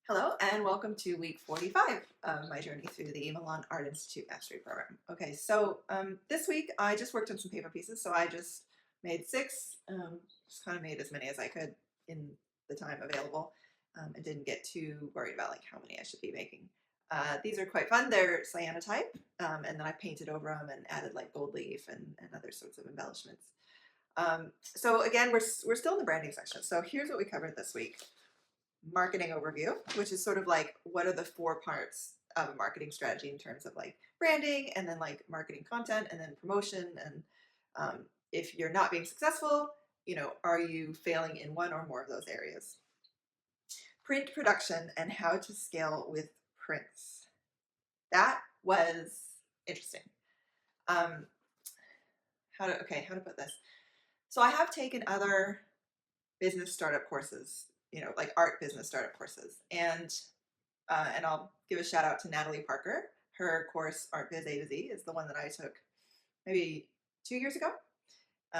Hello and welcome to week 45 of my journey through the Milan Art Institute Mastery Program. Okay, so this week I just worked on some paper pieces, so I just made six, just kind of made as many as I could in the time available, and didn't get too worried about like how many I should be making. These are quite fun. They're cyanotype, and then I painted over them and added like gold leaf and other sorts of embellishments. So again, we're still in the branding section. So here's what we covered this week: marketing overview, which is sort of like what are the four parts of a marketing strategy in terms of like branding and then like marketing content and then promotion. And if you're not being successful, are you failing in one or more of those areas? Print production and how to scale with prints. That was interesting. Um, how to put this? So I have taken other business startup courses, like art business startup courses, and I'll give a shout out to Natalie Parker. Her course Art Biz A to Z is the one that I took maybe 2 years ago,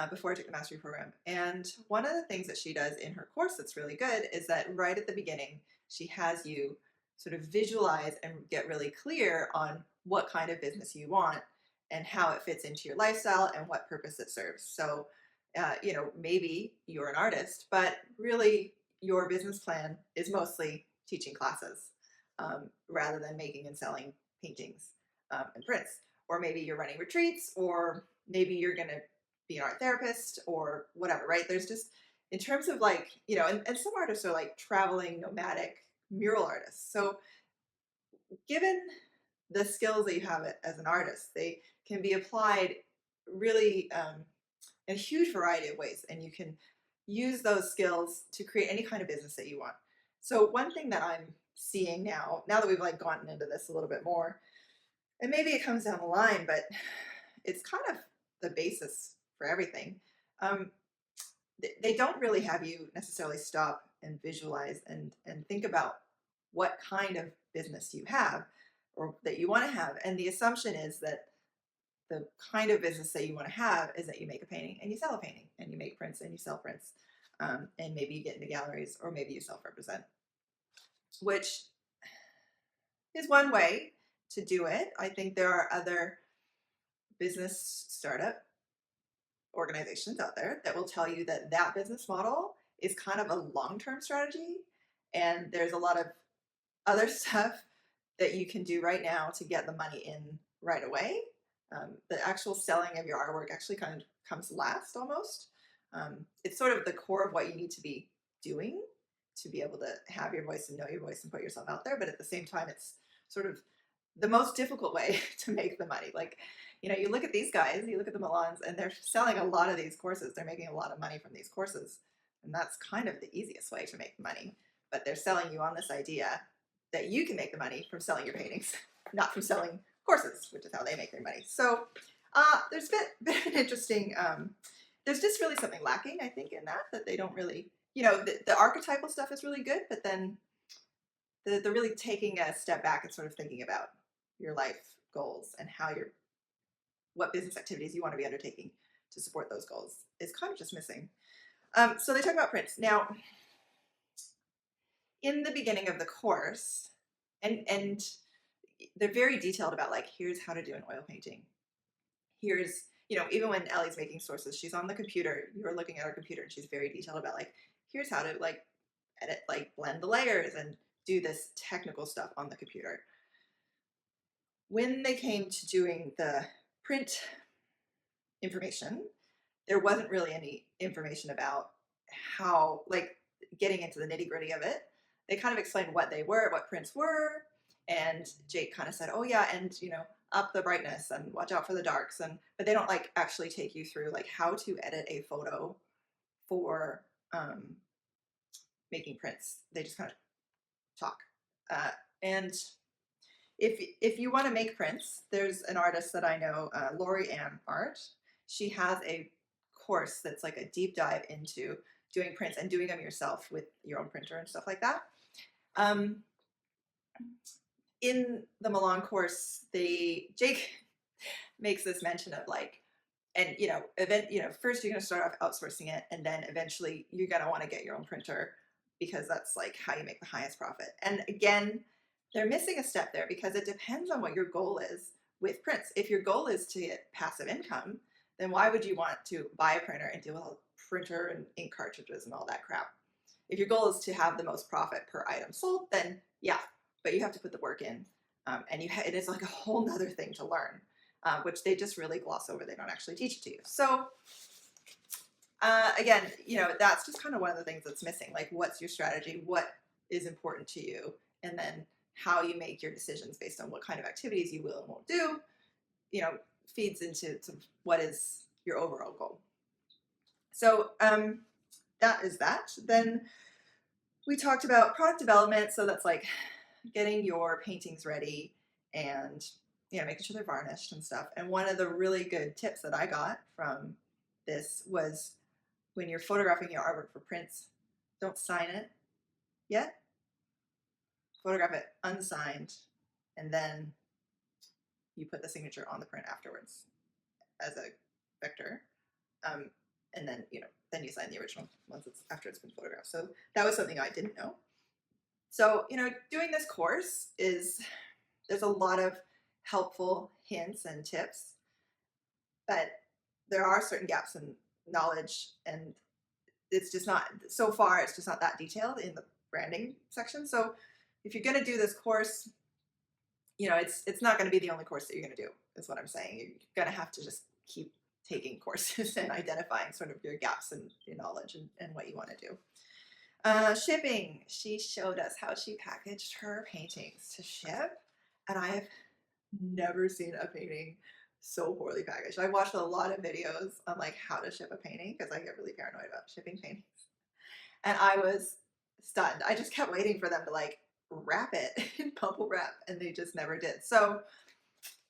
before I took the mastery program. And one of the things that she does in her course that's really good is that right at the beginning, she has you sort of visualize and get really clear on what kind of business you want and how it fits into your lifestyle and what purpose it serves. So, maybe you're an artist, but really your business plan is mostly teaching classes, rather than making and selling paintings, and prints. Or maybe you're running retreats, or maybe you're going to be an art therapist or whatever, right? There's just, in terms of like, and some artists are like traveling nomadic mural artists. So given the skills that you have as an artist, they can be applied really, in a huge variety of ways. And you can use those skills to create any kind of business that you want. So one thing that I'm seeing now that we've like gotten into this a little bit more, and maybe it comes down the line, but it's kind of the basis for everything. Um, they don't really have you necessarily stop and visualize and think about what kind of business you have or that you want to have. And the assumption is that the kind of business that you want to have is that you make a painting and you sell a painting, and you make prints and you sell prints, and maybe you get into galleries, or maybe you self-represent, which is one way to do it. I think there are other business startup organizations out there that will tell you that that business model is kind of a long-term strategy, and there's a lot of other stuff that you can do right now to get the money in right away. The actual selling of your artwork actually kind of comes last almost. It's sort of the core of what you need to be doing to be able to have your voice and know your voice and put yourself out there. But at the same time, it's sort of the most difficult way to make the money. Like, you look at these guys, you look at the Milans, and they're selling a lot of these courses. They're making a lot of money from these courses. And that's kind of the easiest way to make money. But they're selling you on this idea that you can make the money from selling your paintings, not from selling courses, which is how they make their money. So there's been an interesting, there's just really something lacking, I think, in that they don't really, the archetypal stuff is really good, but then the really taking a step back and sort of thinking about your life goals and what business activities you want to be undertaking to support those goals is kind of just missing. So they talk about prints. Now, in the beginning of the course, and they're very detailed about like, here's how to do an oil painting. Here's, even when Ellie's making sources, she's on the computer, you're looking at her computer, and she's very detailed about like, here's how to like edit, like blend the layers and do this technical stuff on the computer. When they came to doing the print information, there wasn't really any information about how, like, getting into the nitty gritty of it. They kind of explained what they were, what prints were, and Jake kind of said, oh yeah, and up the brightness and watch out for the darks, but they don't like actually take you through like how to edit a photo for making prints. They just kind of talk. And if you want to make prints, there's an artist that I know, Lori Ann Art. She has a course that's like a deep dive into doing prints and doing them yourself with your own printer and stuff like that. In the Milan course, Jake makes this mention of like, and first you're going to start off outsourcing it, and then eventually you're going to want to get your own printer, because that's like how you make the highest profit. And again, they're missing a step there because it depends on what your goal is with prints. If your goal is to get passive income, then why would you want to buy a printer and deal with a printer and ink cartridges and all that crap? If your goal is to have the most profit per item sold, then yeah, but you have to put the work in. And it is like a whole nother thing to learn, which they just really gloss over. They don't actually teach it to you. So again, that's just kind of one of the things that's missing. Like, what's your strategy? What is important to you? And then how you make your decisions based on what kind of activities you will and won't do, feeds into what is your overall goal. So that is that. Then we talked about product development. So that's like getting your paintings ready and making sure they're varnished and stuff. And one of the really good tips that I got from this was, when you're photographing your artwork for prints, don't sign it yet. Photograph it unsigned, and then you put the signature on the print afterwards as a vector. And then, then you sign the original once after it's been photographed. So that was something I didn't know. So, doing this course there's a lot of helpful hints and tips, but there are certain gaps in knowledge, and it's just not, so far, it's just not that detailed in the branding section. So if you're going to do this course, it's not going to be the only course that you're going to do, is what I'm saying. You're going to have to just keep taking courses and identifying sort of your gaps in your knowledge and what you want to do. Shipping. She showed us how she packaged her paintings to ship, and I have never seen a painting so poorly packaged. I watched a lot of videos on like how to ship a painting because I get really paranoid about shipping paintings, and I was stunned. I just kept waiting for them to like wrap it in bubble wrap, and they just never did. So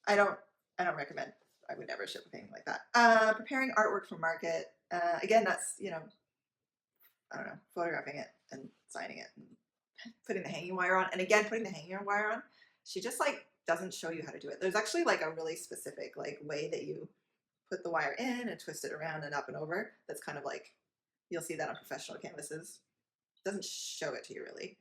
I don't recommend. I would never ship a painting like that. Preparing artwork for market. Again, that's I don't know, photographing it and signing it and putting the hanging wire on. And again, putting the hanging wire on, she just like doesn't show you how to do it. There's actually like a really specific like way that you put the wire in and twist it around and up and over. That's kind of like, you'll see that on professional canvases. It doesn't show it to you really.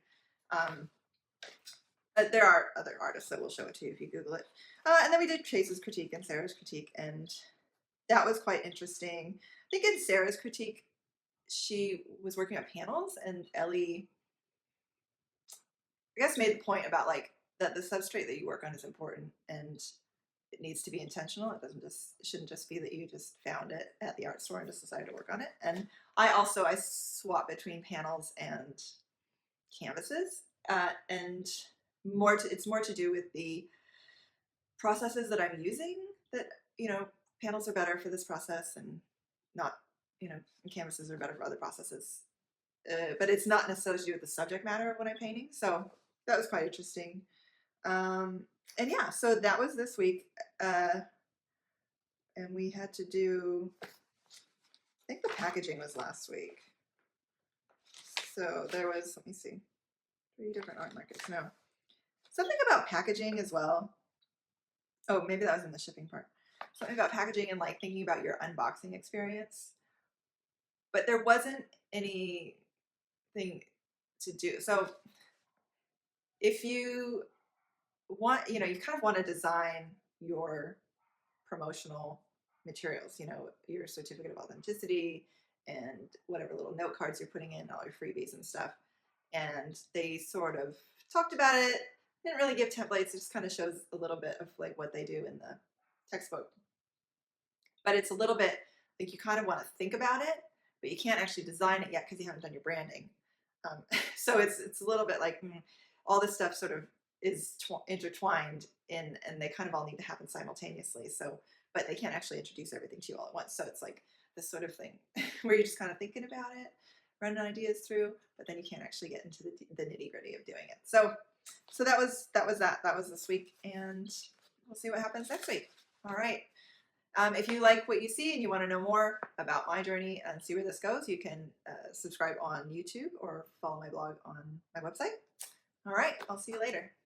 But there are other artists that will show it to you if you Google it. And then we did Chase's critique and Sarah's critique, and that was quite interesting. I think in Sarah's critique, she was working on panels, and Ellie, I guess, made the point about like that the substrate that you work on is important, and it needs to be intentional. It shouldn't just be that you just found it at the art store and just decided to work on it. And I swap between panels and canvases, and it's more to do with the processes that I'm using, that panels are better for this process and not, and canvases are better for other processes. But it's not necessarily to do with the subject matter of what I'm painting. So that was quite interesting. And yeah, so that was this week. And we had to do, I think the packaging was last week. So there was, let me see, 3 different art markets. No, something about packaging as well. Oh, maybe that was in the shipping part. Something about packaging and like thinking about your unboxing experience. But there wasn't anything to do. So if you want, you kind of want to design your promotional materials, your certificate of authenticity and whatever little note cards you're putting in, all your freebies and stuff. And they sort of talked about it, didn't really give templates. It just kind of shows a little bit of like what they do in the textbook. But it's a little bit like you kind of want to think about it, but you can't actually design it yet because you haven't done your branding. So it's a little bit like all this stuff sort of is intertwined in, and they kind of all need to happen simultaneously. So, but they can't actually introduce everything to you all at once. So it's like this sort of thing where you're just kind of thinking about it, running ideas through, but then you can't actually get into the nitty gritty of doing it. So that was this week, and we'll see what happens next week. All right. If you like what you see and you want to know more about my journey and see where this goes, you can subscribe on YouTube or follow my blog on my website. All right, I'll see you later.